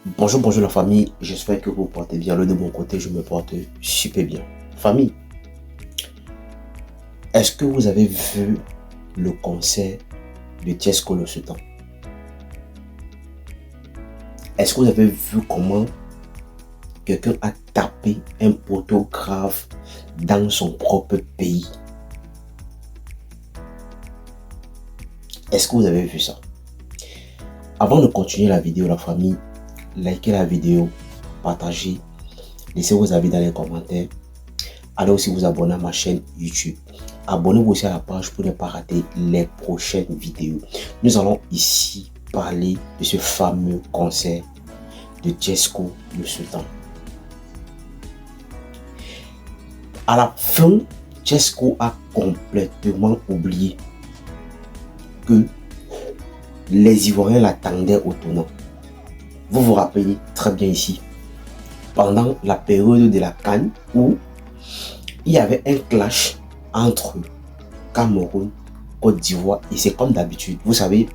Bonjour la famille, j'espère que vous portez bien. De mon côté, je me porte super bien. Famille, est-ce que vous avez vu le concert de Tiesco Le Sultan? Est-ce que vous avez vu comment quelqu'un a tapé un poteau grave dans son propre pays? Est-ce que vous avez vu ça? Avant de continuer la vidéo, la famille, likez la vidéo, partagez, laissez vos avis dans les commentaires. Allez aussi vous abonner à ma chaîne YouTube. Abonnez-vous aussi à la page pour ne pas rater les prochaines vidéos. Nous allons ici parler de ce fameux concert de Tiesco Le Sultan. À la fin, Tiesco a complètement oublié que les Ivoiriens l'attendaient au tournant. Vous vous rappelez très bien ici, pendant la période de la CAN où il y avait un clash entre Cameroun, Côte d'Ivoire, et c'est comme d'habitude. Vous savez,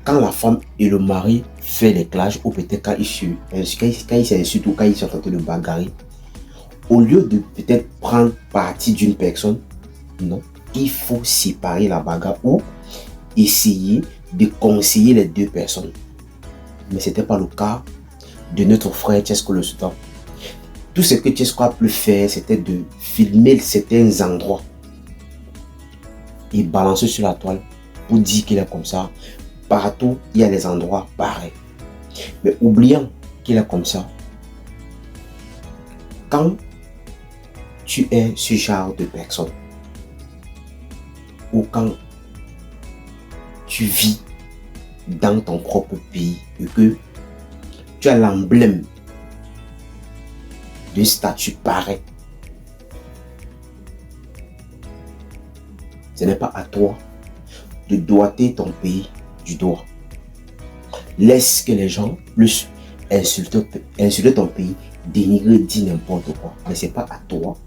quand la femme et le mari font les clashs, ou peut-être quand ils s'insultent ou quand ils sont en train de bagarrer, au lieu de peut-être prendre parti d'une personne, non, il faut séparer la bagarre ou essayer de conseiller les deux personnes. Mais ce n'était pas le cas de notre frère Tiesco Le Sultan. Tout ce que Tiesco a pu faire, c'était de filmer certains endroits et balancer sur la toile pour dire qu'il est comme ça. Partout, il y a des endroits pareils. Mais oubliant qu'il est comme ça, quand tu es ce genre de personne, ou quand tu vis dans ton propre pays et que tu as l'emblème d'un statut pareil, ce n'est pas à toi de doiter ton pays du doigt. Laisse que les gens plus insulter ton pays, dénigrer, dire n'importe quoi. Mais ce n'est pas à toi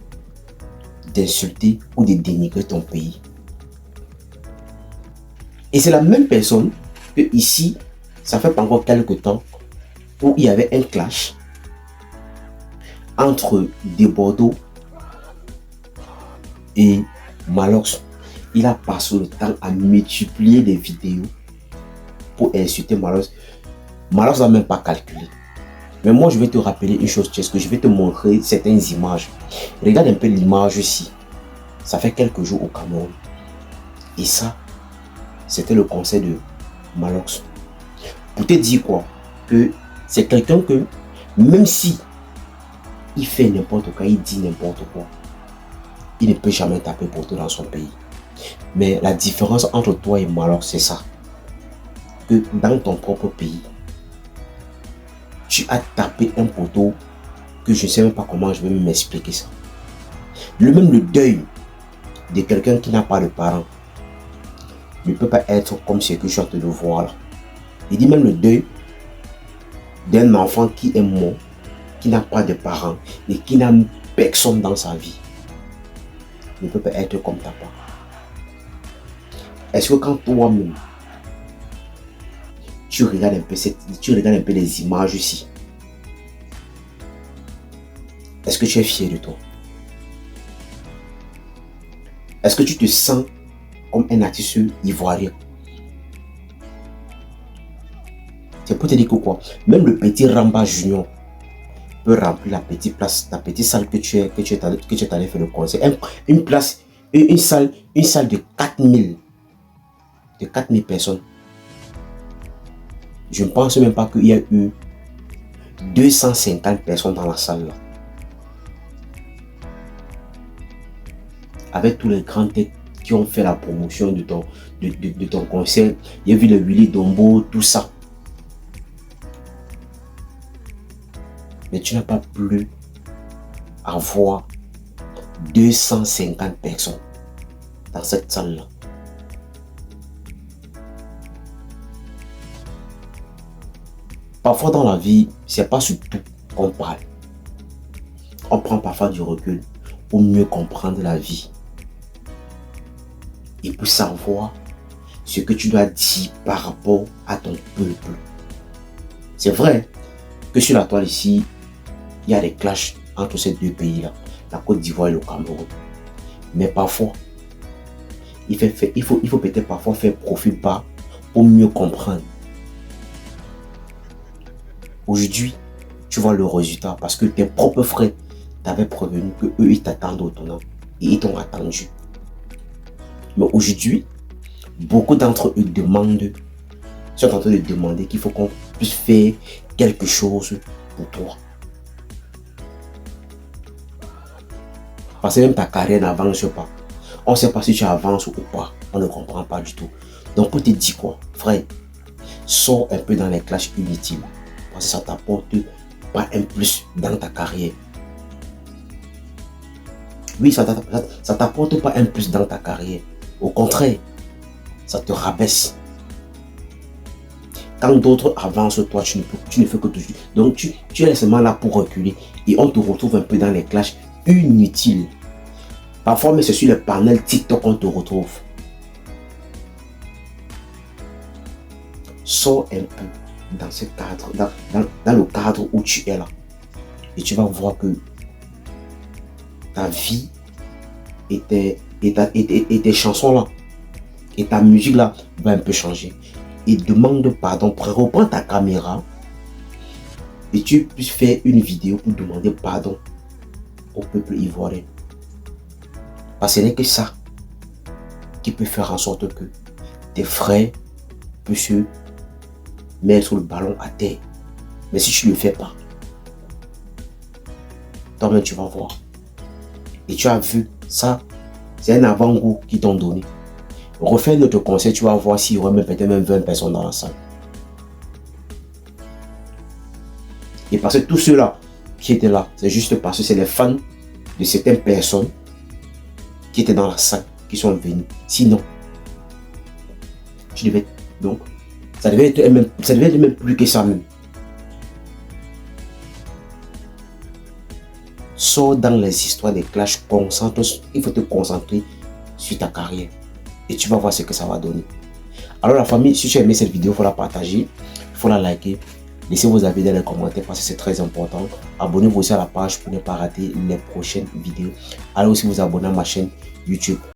d'insulter ou de dénigrer ton pays. Et c'est la même personne que ici, ça fait pas encore quelques temps, où il y avait un clash entre De Bordeaux et Malox. Il a passé le temps à multiplier des vidéos pour insulter Malox. Malox n'a même pas calculé. Mais moi, je vais te rappeler une chose, que je vais te montrer certaines images. Regarde un peu l'image ici. Ça fait quelques jours au Cameroun. Et ça, c'était le conseil de Malox. Pour te dire quoi? Que c'est quelqu'un que, même si il fait n'importe quoi, il dit n'importe quoi, il ne peut jamais taper pour tout dans son pays. Mais la différence entre toi et Malox, c'est ça. Que dans ton propre pays, tu as tapé un poteau que je ne sais même pas comment je vais m'expliquer ça. Même le deuil de quelqu'un qui n'a pas de parents ne peut pas être comme ce que je suis en train de voir là. Il dit même le deuil d'un enfant qui est mort, qui n'a pas de parents et qui n'a personne dans sa vie, ne peut pas être comme ta part. Est-ce que quand toi-même, tu regardes un peu les images ici, est-ce que tu es fier de toi? Est-ce que tu te sens comme un artiste ivoirien? C'est pour te dire que quoi? Même le petit Ramba Junior peut remplir la petite place, la petite salle que tu es allé faire le concert. Une place, une salle de 4000 personnes. Je ne pense même pas qu'il y a eu 250 personnes dans la salle là. Avec tous les grands têtes qui ont fait la promotion de ton concert. Il y a vu le Willy Dombo, tout ça. Mais tu n'as pas pu avoir 250 personnes dans cette salle-là. Parfois dans la vie, c'est pas sur tout qu'on parle. On prend parfois du recul pour mieux comprendre la vie. Et pour savoir ce que tu dois dire par rapport à ton peuple. C'est vrai que sur la toile ici, il y a des clashs entre ces deux pays-là, la Côte d'Ivoire et le Cameroun. Mais parfois, il faut peut-être parfois faire profil bas pour mieux comprendre. Aujourd'hui, tu vois le résultat parce que tes propres frères t'avaient prévenu que eux ils t'attendent au tournant et ils t'ont attendu. Mais aujourd'hui, beaucoup d'entre eux sont en train de demander qu'il faut qu'on puisse faire quelque chose pour toi. Parce que même ta carrière n'avance pas. On ne sait pas si tu avances ou pas. On ne comprend pas du tout. Donc, pour te dire quoi, frère, sors un peu dans les clashs inutiles. Parce que ça t'apporte pas un plus dans ta carrière. Oui, ça t'apporte pas un plus dans ta carrière. Au contraire, ça te rabaisse. Quand d'autres avancent, toi, tu ne fais que toujours. Donc, tu es seulement là pour reculer. Et on te retrouve un peu dans les clashs inutiles. Parfois, mais c'est sur le panel TikTok qu'on te retrouve. Sors un peu dans ce cadre, dans le cadre où tu es là. Et tu vas voir que ta vie et tes chansons là, et ta musique là, va un peu changer. Et demande pardon, reprends ta caméra et tu puisses faire une vidéo pour demander pardon au peuple ivoirien. Parce que ce n'est que ça qui peut faire en sorte que tes frères puissent se mettre le ballon à terre. Mais si tu ne le fais pas, toi-même tu vas voir. Et tu as vu ça, c'est un avant-goût qu'ils t'ont donné. Refais notre conseil, tu vas voir s'il y aura peut-être même 20 personnes dans la salle. Et parce que tous ceux-là qui étaient là, c'est juste parce que c'est les fans de certaines personnes qui étaient dans la salle, qui sont venus. Sinon, tu devais... Donc, ça devait être même plus que ça même. Sors dans les histoires des clashs, il faut te concentrer sur ta carrière. Et tu vas voir ce que ça va donner. Alors la famille, si tu as aimé cette vidéo, il faut la partager, il faut la liker. Laissez vos avis dans les commentaires parce que c'est très important. Abonnez-vous aussi à la page pour ne pas rater les prochaines vidéos. Allez aussi vous abonner à ma chaîne YouTube.